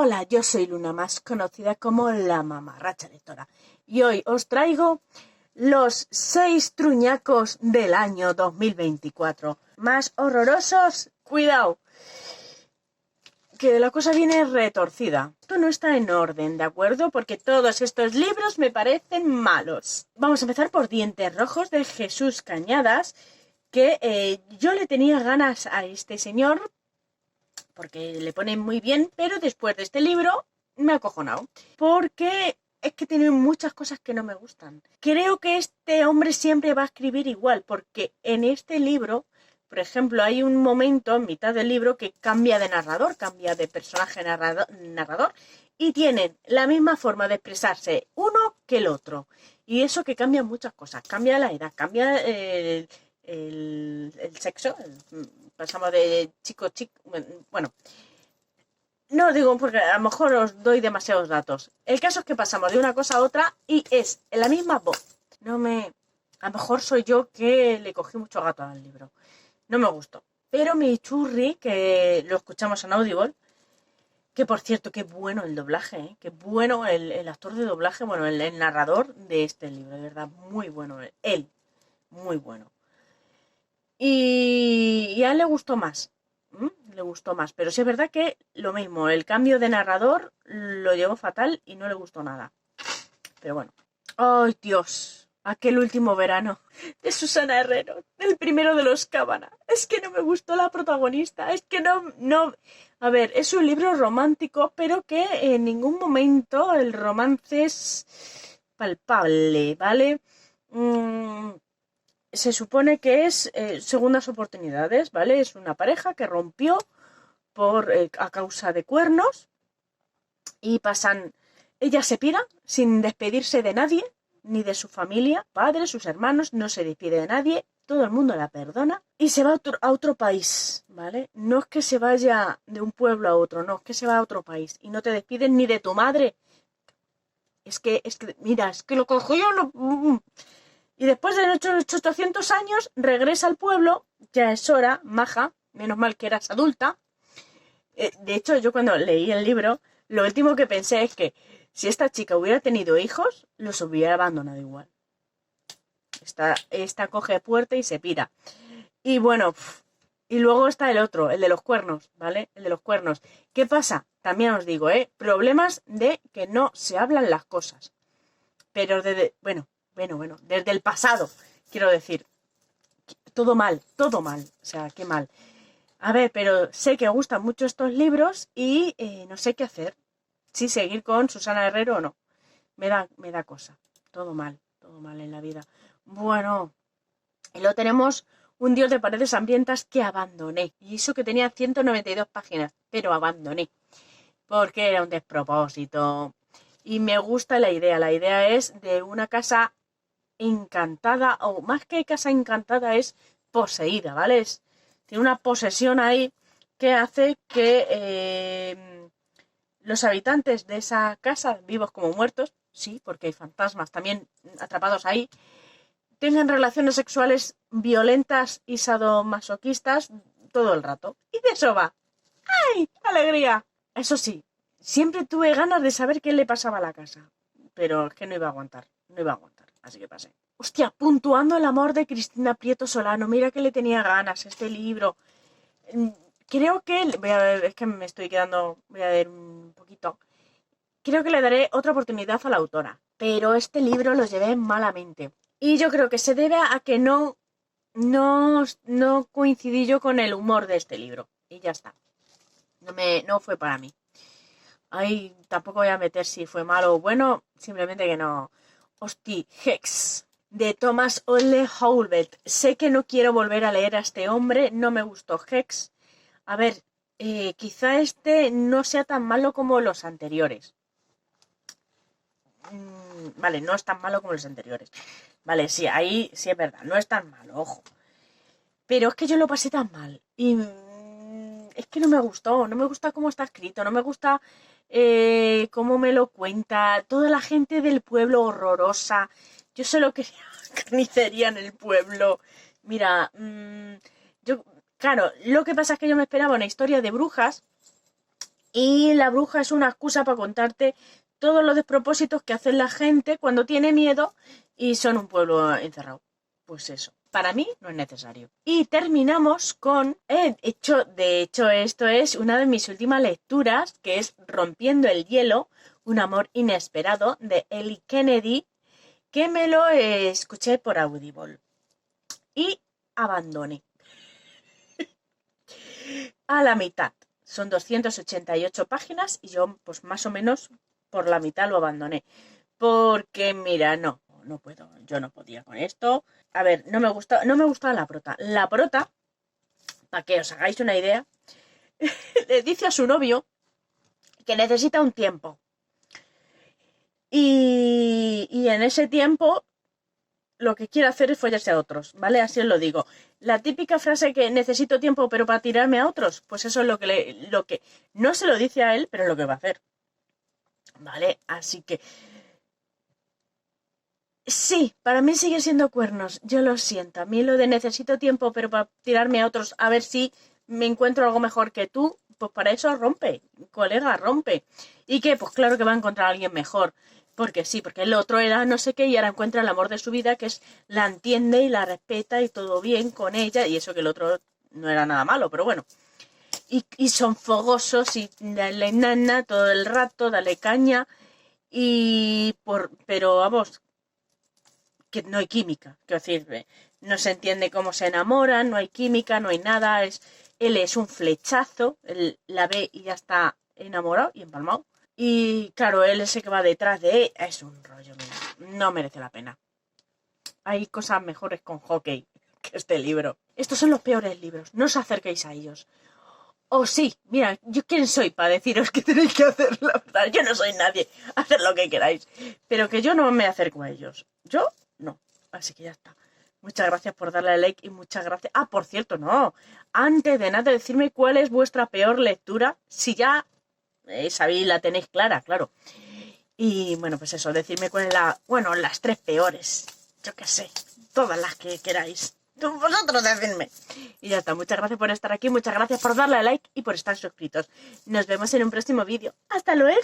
Hola, yo soy Luna, más conocida como la mamarracha lectora, y hoy os traigo los 6 truñacos del año 2024. Más horrorosos, cuidado, que la cosa viene retorcida. Esto no está en orden, ¿de acuerdo? Porque todos estos libros me parecen malos. Vamos a empezar por Dientes Rojos de Jesús Cañadas, que yo le tenía ganas a este señor porque le pone muy bien, pero después de este libro me ha acojonado, porque es que tiene muchas cosas que no me gustan. Creo que este hombre siempre va a escribir igual, porque en este libro, por ejemplo, hay un momento en mitad del libro que cambia de narrador, cambia de personaje narrador, y tienen la misma forma de expresarse uno que el otro. Y eso que cambia muchas cosas, cambia la edad, cambia el sexo, pasamos de chico, bueno, no digo porque a lo mejor os doy demasiados datos. El caso es que pasamos de una cosa a otra y es en la misma voz. A lo mejor soy yo que le cogí mucho gato al libro. No me gustó. Pero mi churri, que lo escuchamos en Audible, que por cierto, qué bueno el doblaje, ¿eh? Qué bueno el actor de doblaje, bueno, el narrador de este libro, de verdad, muy bueno. Él, muy bueno. Y a él le gustó más. Le gustó más. Pero sí es verdad que lo mismo, el cambio de narrador lo llevó fatal y no le gustó nada. Pero bueno. ¡Ay, Dios! Aquel último verano de Susana Herrero, del primero de los Cábana. Es que no me gustó la protagonista. Es que no. A ver, es un libro romántico, pero que en ningún momento el romance es palpable, ¿vale? Se supone que es segundas oportunidades, ¿vale? Es una pareja que rompió a causa de cuernos y pasan... Ella se pira sin despedirse de nadie, ni de su familia, padres, sus hermanos, no se despide de nadie, todo el mundo la perdona y se va a otro país, ¿vale? No es que se vaya de un pueblo a otro, no, es que se va a otro país y no te despiden ni de tu madre. Mira, es que lo cojo yo, Y después de 800 años regresa al pueblo, ya es hora, maja, menos mal que eras adulta. De hecho, yo cuando leí el libro, lo último que pensé es que si esta chica hubiera tenido hijos, los hubiera abandonado igual. Esta coge puerta y se pira. Y bueno, y luego está el otro, el de los cuernos, ¿vale? El de los cuernos. ¿Qué pasa? También os digo, problemas de que no se hablan las cosas. Pero bueno, desde el pasado, quiero decir, todo mal, o sea, qué mal. A ver, pero sé que gustan mucho estos libros y no sé qué hacer, si seguir con Susana Herrero o no. Me da cosa, todo mal en la vida. Bueno, y luego tenemos Un dios de paredes hambrientas que abandoné, y eso que tenía 192 páginas, pero abandoné, porque era un despropósito. Y me gusta la idea es de una casa encantada, o más que casa encantada es poseída, ¿vale? Tiene una posesión ahí que hace que los habitantes de esa casa, vivos como muertos, sí, porque hay fantasmas también atrapados ahí, tengan relaciones sexuales violentas y sadomasoquistas todo el rato. Y de eso va. ¡Ay! ¡Alegría! Eso sí, siempre tuve ganas de saber qué le pasaba a la casa, pero es que no iba a aguantar, así que pasé. Hostia, Puntuando el amor de Cristina Prieto Solano, mira que le tenía ganas este libro. Creo que, voy a ver, es que me estoy quedando, voy a ver un poquito. Creo que le daré otra oportunidad a la autora, pero este libro lo llevé malamente. Y yo creo que se debe a que no coincidí yo con el humor de este libro. Y ya está. No fue para mí. Ahí tampoco voy a meter si fue malo o bueno, simplemente que no. Hostia, Hex, de Thomas Ole Howlett. Sé que no quiero volver a leer a este hombre, no me gustó Hex. A ver, quizá este no sea tan malo como los anteriores. Vale, no es tan malo como los anteriores. Vale, sí, ahí sí es verdad, no es tan malo, ojo. Pero es que yo lo pasé tan mal. Y es que no me gusta cómo está escrito, no me gusta cómo me lo cuenta. Toda la gente del pueblo horrorosa. Yo solo quería carnicería en el pueblo. Mira, claro, lo que pasa es que yo me esperaba una historia de brujas Y la bruja es una excusa para contarte todos los despropósitos que hacen la gente cuando tiene miedo y son un pueblo encerrado. Pues eso, para mí no es necesario. Y terminamos con, de hecho esto es una de mis últimas lecturas, que es Rompiendo el hielo, un amor inesperado, de Ellie Kennedy, que me lo escuché por Audible. Y abandoné. A la mitad. Son 288 páginas y yo pues más o menos por la mitad lo abandoné. Porque mira, no puedo, yo no podía con esto. A ver, no me gustaba la prota. La prota, para que os hagáis una idea, le dice a su novio que necesita un tiempo. Y en ese tiempo lo que quiere hacer es follarse a otros, ¿vale? Así os lo digo. La típica frase que necesito tiempo pero para tirarme a otros, pues eso es lo que no se lo dice a él, pero es lo que va a hacer. ¿Vale? Así que sí, para mí sigue siendo cuernos, yo lo siento. A mí lo de necesito tiempo pero para tirarme a otros, a ver si me encuentro algo mejor que tú, pues para eso rompe, colega, rompe. ¿Y qué? Pues claro que va a encontrar a alguien mejor. Porque sí, porque el otro era no sé qué y ahora encuentra el amor de su vida, que es la entiende y la respeta y todo bien con ella, y eso que el otro no era nada malo, pero bueno. Y son fogosos y dale nana todo el rato, dale caña, pero vamos, que no hay química, quiero decir, no se entiende cómo se enamoran, no hay química, no hay nada, él es un flechazo, él la ve y ya está enamorado y empalmado. Y claro, él ese que va detrás de él es un rollo, mira, no merece la pena. Hay cosas mejores con hockey que este libro. Estos son los peores libros, no os acerquéis a ellos. O sí, mira, ¿yo quién soy para deciros que tenéis que hacer? La verdad, yo no soy nadie, haced lo que queráis. Pero que yo no me acerco a ellos. Yo no. Así que ya está. Muchas gracias por darle a like y muchas gracias. Ah, por cierto, no. Antes de nada, decirme cuál es vuestra peor lectura. Si ya sabéis, la tenéis clara, claro. Y bueno, pues eso, decirme cuál es las 3 peores. Yo qué sé, todas las que queráis. Vosotros decidme. Y ya está, muchas gracias por estar aquí, muchas gracias por darle a like y por estar suscritos. Nos vemos en un próximo vídeo. ¡Hasta luego!